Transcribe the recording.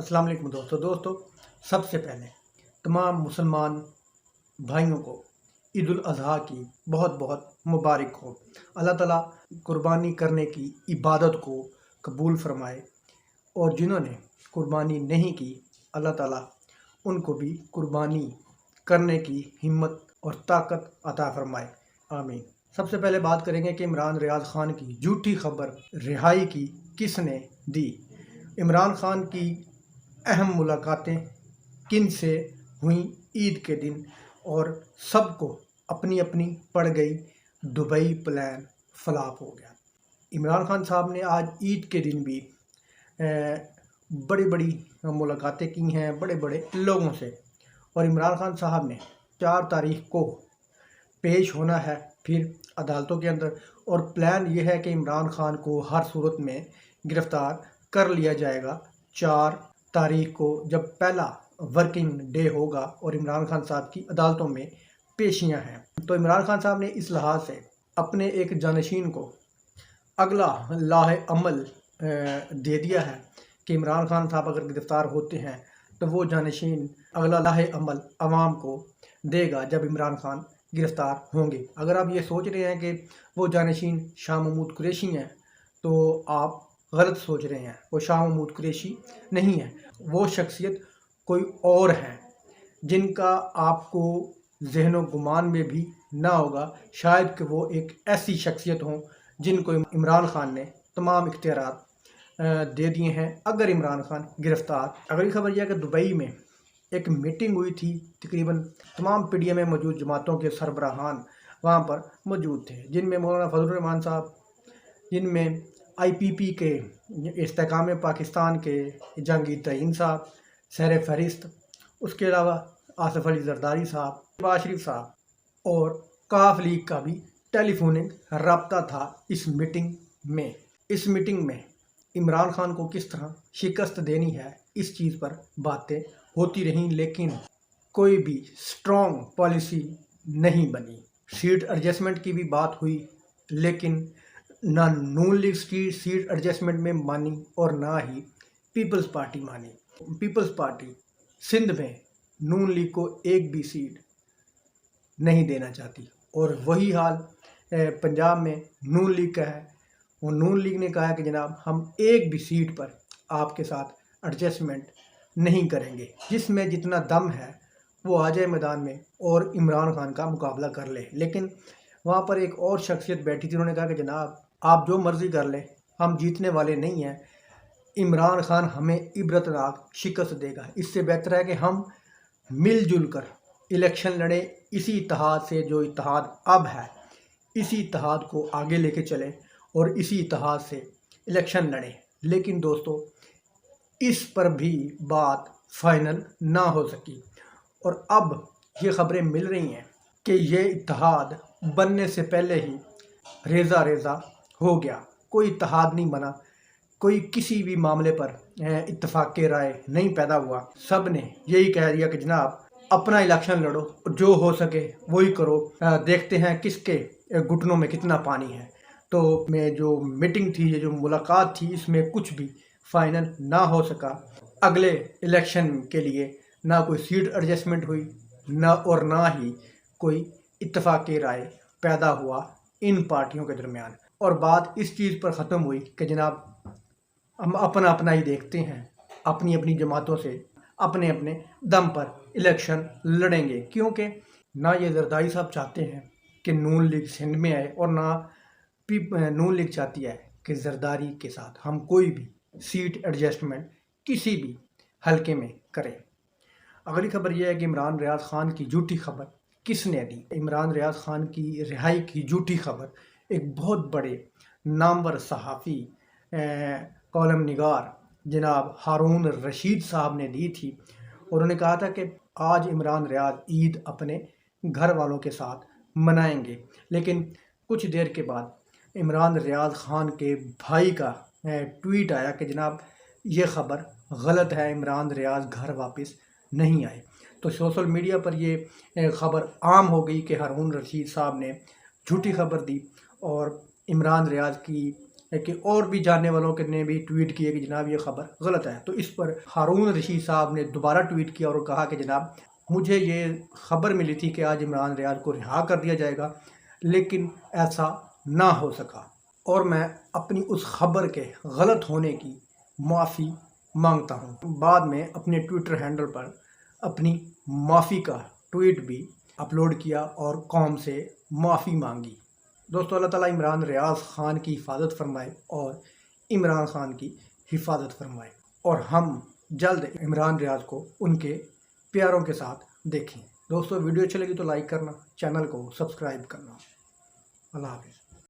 अस्सलाम वालेकुम दोस्तों सबसे पहले तमाम मुसलमान भाइयों को ईद उल अज़हा की बहुत बहुत मुबारक हो। अल्लाह ताला कुर्बानी करने की इबादत को कबूल फरमाए और जिन्होंने कुर्बानी नहीं की अल्लाह ताला उनको भी कुर्बानी करने की हिम्मत और ताकत अता फरमाए, आमीन। सबसे पहले बात करेंगे कि इमरान रियाज ख़ान की झूठी खबर रिहाई की किसने दी। इमरान ख़ान की अहम मुलाकातें किन से हुई ईद के दिन और सबको अपनी अपनी पड़ गई। दुबई प्लान फ्लॉप हो गया। इमरान ख़ान साहब ने आज ईद के दिन भी बड़ी बड़ी मुलाकातें की हैं बड़े बड़े लोगों से और इमरान ख़ान साहब ने 4 तारीख को पेश होना है फिर अदालतों के अंदर और प्लान ये है कि इमरान ख़ान को हर सूरत में गिरफ़्तार कर लिया जाएगा 4 तारीख को जब पहला वर्किंग डे होगा और इमरान ख़ान साहब की अदालतों में पेशियां हैं। तो इमरान ख़ान साहब ने इस लिहाज से अपने एक जानशीन को अगला लाहे अमल दे दिया है कि इमरान ख़ान साहब अगर गिरफ़्तार होते हैं तो वो जानशीन अगला लाहे अमल आवाम को देगा जब इमरान ख़ान गिरफ़्तार होंगे। अगर आप ये सोच रहे हैं कि वो जानशीन शाह महमूद कुरैशी हैं तो आप गलत सोच रहे हैं। वो शाह महमूद कुरैशी नहीं है, वो शख्सियत कोई और है जिनका आपको ज़हनो गुमान में भी ना होगा। शायद कि वो एक ऐसी शख्सियत हों जिनको इमरान ख़ान ने तमाम इख्तियारात दे दिए हैं अगर इमरान ख़ान गिरफ़्तार। अगली खबर यह है कि दुबई में एक मीटिंग हुई थी, तकरीबन तमाम पीडीएम में मौजूद जमातों के सरबराहान वहाँ पर मौजूद थे, जिनमें मौलाना फजलुर रहमान साहब, जिनमें IPP के इस्तेकाम पाकिस्तान के जहांगीर तरीन साहब सर फहरिस्त, उसके अलावा आसिफ अली जरदारी साहब, शहबाज शरीफ साहब और काफ लीग का भी टेलीफोनिक रब्ता था इस मीटिंग में। इस मीटिंग में इमरान ख़ान को किस तरह शिकस्त देनी है इस चीज़ पर बातें होती रहीं, लेकिन कोई भी स्ट्रॉन्ग पॉलिसी नहीं बनी। सीट एडजस्टमेंट की भी बात हुई लेकिन ना नून लीग सीट एडजस्टमेंट में मानी और ना ही पीपल्स पार्टी मानी। पीपल्स पार्टी सिंध में नून लीग को एक भी सीट नहीं देना चाहती और वही हाल पंजाब में नून लीग का है। वो नून लीग ने कहा है कि जनाब हम एक भी सीट पर आपके साथ एडजस्टमेंट नहीं करेंगे, जिसमें जितना दम है वो आ जाए मैदान में और इमरान ख़ान का मुकाबला कर ले। लेकिन वहाँ पर एक और शख्सियत बैठी थी, उन्होंने कहा कि जनाब आप जो मर्ज़ी कर लें, हम जीतने वाले नहीं हैं, इमरान ख़ान हमें इबरतनाक शिकस्त देगा। इससे बेहतर है कि हम मिलजुल कर इलेक्शन लड़ें, इसी इत्तेहाद से जो इत्तेहाद अब है इसी इत्तेहाद को आगे लेके चलें और इसी इत्तेहाद से इलेक्शन लड़ें। लेकिन दोस्तों इस पर भी बात फाइनल ना हो सकी और अब ये खबरें मिल रही हैं कि ये इत्तेहाद बनने से पहले ही रेज़ा रेज़ा हो गया। कोई इत्तेहाद नहीं बना, कोई किसी भी मामले पर इत्तेफाक राय नहीं पैदा हुआ। सब ने यही कह दिया कि जनाब अपना इलेक्शन लड़ो, जो हो सके वही करो, देखते हैं किसके घुटनों में कितना पानी है। तो में जो मीटिंग थी, ये जो मुलाकात थी, इसमें कुछ भी फाइनल ना हो सका। अगले इलेक्शन के लिए ना कोई सीट एडजस्टमेंट हुई ना और ना ही कोई इत्तेफाक राय पैदा हुआ इन पार्टियों के दरमियान और बात इस चीज़ पर ख़त्म हुई कि जनाब हम अपना अपना ही देखते हैं, अपनी अपनी जमातों से अपने अपने दम पर इलेक्शन लड़ेंगे। क्योंकि ना ये जरदारी साहब चाहते हैं कि नून लीग सिंध में आए और ना नून लीग चाहती है कि जरदारी के साथ हम कोई भी सीट एडजस्टमेंट किसी भी हलके में करें। अगली खबर यह है कि इमरान रियाज ख़ान की झूठी खबर किसने दी। इमरान रियाज ख़ान की रिहाई की झूठी खबर एक बहुत बड़े नामवर सहाफ़ी कॉलम निगार जनाब हारून रशीद साहब ने दी थी। उन्होंने कहा था कि आज इमरान रियाज ईद अपने घर वालों के साथ मनाएंगे, लेकिन कुछ देर के बाद इमरान रियाज ख़ान के भाई का ट्वीट आया कि जनाब ये ख़बर गलत है, इमरान रियाज घर वापस नहीं आए। तो सोशल मीडिया पर ये ख़बर आम हो गई कि हारून रशीद साहब ने झूठी खबर दी और इमरान रियाज की کہ اور بھی جاننے والوں کے نے بھی ٹویٹ کیے کہ جناب یہ خبر غلط ہے. تو اس پر ہارون رشید صاحب نے دوبارہ ٹویٹ کیا اور کہا کہ جناب مجھے یہ خبر ملی تھی کہ آج عمران ریاض کو رہا کر دیا جائے گا، لیکن ایسا نہ ہو سکا، اور میں اپنی اس خبر کے غلط ہونے کی معافی مانگتا ہوں. بعد میں اپنے ٹویٹر ہینڈل پر اپنی معافی کا ٹویٹ بھی اپلوڈ کیا اور قوم سے معافی مانگی. دوستو، اللہ تعالیٰ عمران ریاض خان کی حفاظت فرمائے اور عمران خان کی حفاظت فرمائے، اور ہم جلد عمران ریاض کو ان کے پیاروں کے ساتھ دیکھیں. دوستو، ویڈیو اچھی لگی تو لائک کرنا، چینل کو سبسکرائب کرنا. اللہ حافظ.